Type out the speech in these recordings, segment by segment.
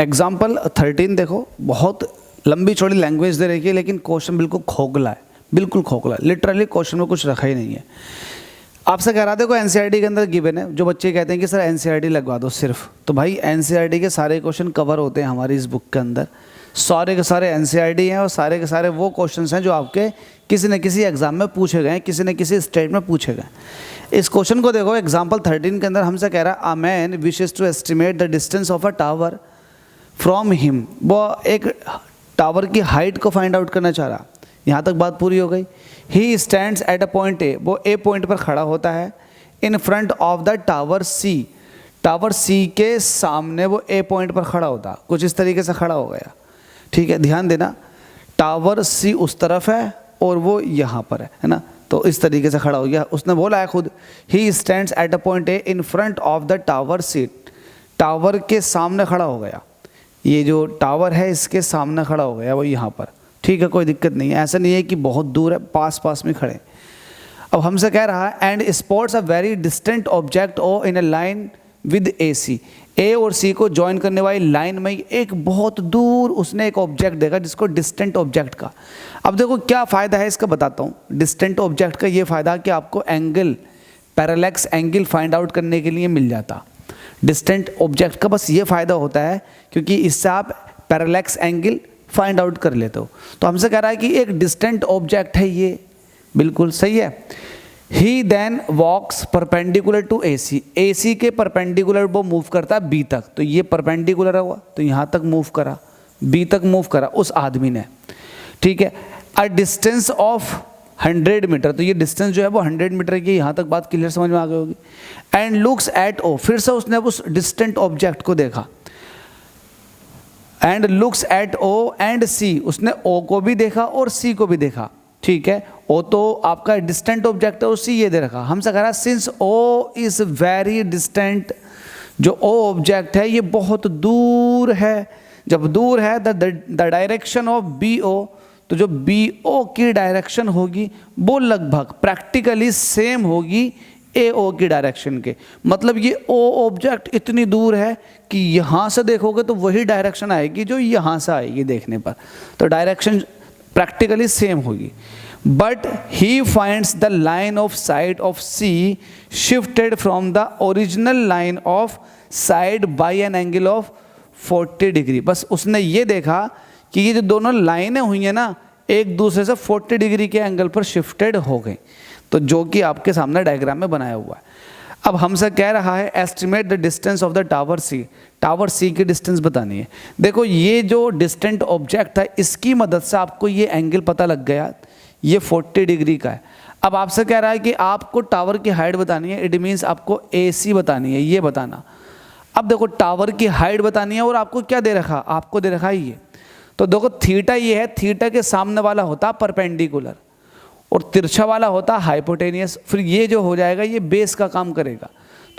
Example 13 देखो, बहुत लंबी चौड़ी लैंग्वेज दे रखी है लेकिन क्वेश्चन बिल्कुल खोखला है, बिल्कुल खोखला है, लिटरली क्वेश्चन में कुछ रखा ही नहीं है। आपसे कह रहा देखो एनसीईआरटी के अंदर गिवन है, जो बच्चे कहते हैं कि सर एनसीईआरटी लगवा दो सिर्फ, तो भाई एनसीईआरटी के सारे क्वेश्चन कवर होते हैं हमारी इस बुक के अंदर, सारे के सारे एनसीईआरटी हैं और सारे के सारे वो क्वेश्चंस हैं जो आपके किसी न किसी एग्जाम में पूछे गए हैं, किसी न किसी स्टेट में पूछे गए। इस क्वेश्चन को देखो, एग्जाम्पल 13 के अंदर हमसे कह रहा है a man wishes to estimate the distance of a tower from him, वो एक टावर की हाइट को फाइंड आउट करना चाह रहा। यहाँ तक बात पूरी हो गई। He stands at a point A, वो ए पॉइंट पर खड़ा होता है, in front of the tower C, tower C के सामने वो ए पॉइंट पर खड़ा होता, कुछ इस तरीके से खड़ा हो गया, ठीक है, ध्यान देना, टावर सी उस तरफ है और वो यहाँ पर है ना, तो इस तरीके से खड़ा हो गया। उसने बोला है खुद, he stands at a point A in front of the tower C, tower के सामने खड़ा हो गया, ये जो टावर है इसके सामने खड़ा हो गया वो यहाँ पर, ठीक है, कोई दिक्कत नहीं है, ऐसा नहीं है कि बहुत दूर है, पास पास में खड़े। अब हमसे कह रहा है and spots a very distant object O in a line with A C, A और सी को ज्वाइन करने वाली लाइन में एक बहुत दूर उसने एक ऑब्जेक्ट देखा जिसको डिस्टेंट ऑब्जेक्ट का। अब देखो क्या फ़ायदा है इसका बताता हूँ। डिस्टेंट ऑब्जेक्ट का ये फ़ायदा कि आपको angle, parallax angle find out करने के लिए मिल जाता। डिस्टेंट ऑब्जेक्ट का बस ये फ़ायदा होता है क्योंकि इससे आप पैरेलैक्स एंगल फाइंड आउट कर लेते हो। तो हमसे कह रहा है कि एक डिस्टेंट ऑब्जेक्ट है ये, बिल्कुल सही है। ही then walks perpendicular to A C, ए सी के परपेंडिकुलर वो मूव करता है बी तक, तो ये परपेंडिकुलर हुआ तो यहाँ तक मूव करा, बी तक मूव करा उस आदमी ने, ठीक है। अ डिस्टेंस ऑफ 100 मीटर, तो ये डिस्टेंस जो है वो 100 मीटर की, यहाँ तक बात क्लियर समझ में आ गई होगी। एंड लुक्स एट ओ, फिर से उसने उस डिस्टेंट ऑब्जेक्ट को देखा, and looks at O and C, उसने ओ को भी देखा और सी को भी देखा, ठीक है। ओ तो आपका डिस्टेंट ऑब्जेक्ट है और सी ये दे रखा। हमसे कह रहा since O is very distant, जो ओ ऑब्जेक्ट है ये बहुत दूर है, जब दूर है the direction of B O, तो जो बी ओ की डायरेक्शन होगी वो लगभग प्रैक्टिकली सेम होगी ए ओ की डायरेक्शन के। मतलब ये ओ ऑब्जेक्ट इतनी दूर है कि यहाँ से देखोगे तो वही डायरेक्शन आएगी जो यहाँ से आएगी देखने पर, तो डायरेक्शन प्रैक्टिकली सेम होगी। But he finds the line of sight of C shifted from the original line of sight by an angle of 40 degree. बस उसने ये देखा कि ये जो दोनों लाइनें हुई हैं ना, एक दूसरे से 40 डिग्री के एंगल पर शिफ्टेड हो गई, तो जो कि आपके सामने डायग्राम में बनाया हुआ है। अब हमसे कह रहा है estimate the distance of the tower C, tower C की डिस्टेंस बतानी है। देखो ये जो डिस्टेंट ऑब्जेक्ट है इसकी मदद से आपको ये एंगल पता लग गया, ये 40 डिग्री का है। अब आपसे कह रहा है कि आपको टावर की हाइट बतानी है, इट मीन्स आपको ए सी बतानी है, ये बताना। अब देखो टावर की हाइट बतानी है और आपको क्या दे रखा, आपको दे रखा है ये, तो देखो थीटा ये है, थीटा के सामने वाला होता परपेंडिकुलर और तिरछा वाला होता हाइपोटेनियस, फिर ये जो हो जाएगा ये बेस का काम करेगा।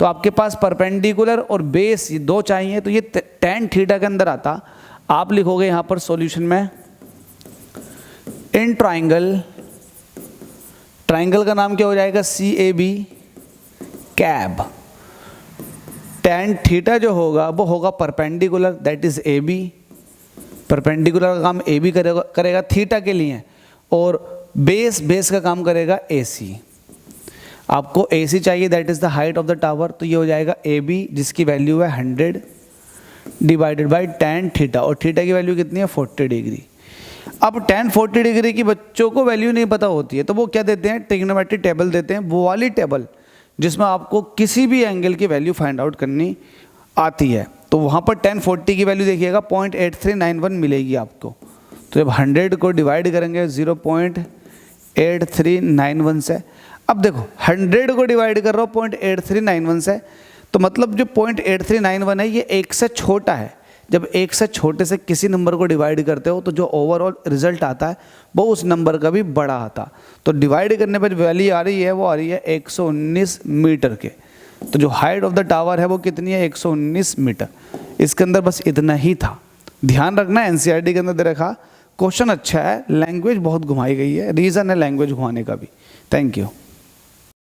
तो आपके पास परपेंडिकुलर और बेस ये दो चाहिए, तो ये tan थीटा के अंदर आता। आप लिखोगे यहाँ पर सॉल्यूशन में इन ट्राइंगल, ट्राइंगल का नाम क्या हो जाएगा, C A B CAB, tan theta जो होगा वो होगा perpendicular, that is A B, perpendicular का काम ए बी करेगा थीटा के लिए, और बेस का काम करेगा ए सी। आपको ए सी चाहिए, that is the height of the tower, तो ये हो जाएगा ए बी जिसकी वैल्यू है 100 डिवाइडेड बाई tan थीटा, और थीटा की वैल्यू कितनी है 40 डिग्री। अब tan 40 डिग्री की बच्चों को वैल्यू नहीं पता होती है, तो वो क्या देते हैं, ट्रिग्नोमेट्रिक टेबल देते हैं, वो वाली टेबल जिसमें आपको किसी भी एंगल की वैल्यू फाइंड आउट करनी आती है। तो वहाँ पर tan 40 की वैल्यू देखिएगा 0.8391 मिलेगी आपको। तो जब 100 को डिवाइड करेंगे 0.8391 से, अब देखो 100 को डिवाइड कर रहा हूँ 0.8391 से, तो मतलब जो 0.8391 है ये एक से छोटा है। जब एक से छोटे से किसी नंबर को डिवाइड करते हो तो जो ओवरऑल रिजल्ट आता है वो उस नंबर का भी बड़ा आता। तो डिवाइड करने पर वैल्यू आ रही है, वो आ रही है 119 मीटर के। तो जो हाइट ऑफ द टावर है वो कितनी है, 119 मीटर। इसके अंदर बस इतना ही था। ध्यान रखना एनसीईआरटी के अंदर दे रखा, क्वेश्चन अच्छा है, लैंग्वेज बहुत घुमाई गई है, रीज़न है लैंग्वेज घुमाने का भी। Thank you.